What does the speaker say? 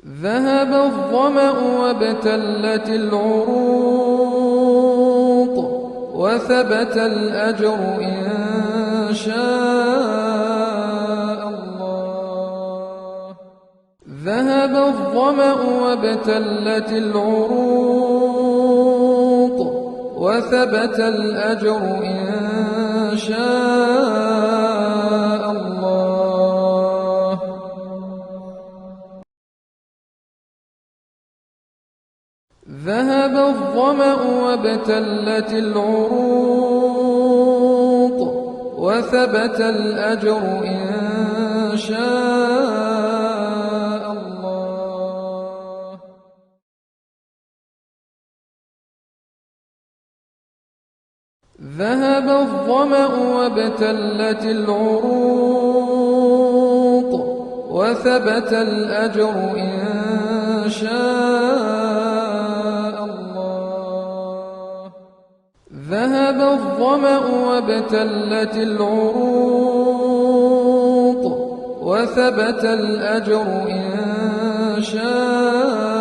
ذهب الظمأ وابتلت العروق وثبت الأجر إن شاء الله. ذهب الظمأ وابتلت العروق وثبت الأجر إن شاء الله. ذهب الظمأ وابتلت العروق وثبت الأجر إن شاء الله. ذهب الظمأ وابتلت العروق وثبت الأجر إن شاء الله. ذهب الظمأ وابتلت العروق وثبت الأجر إن شاء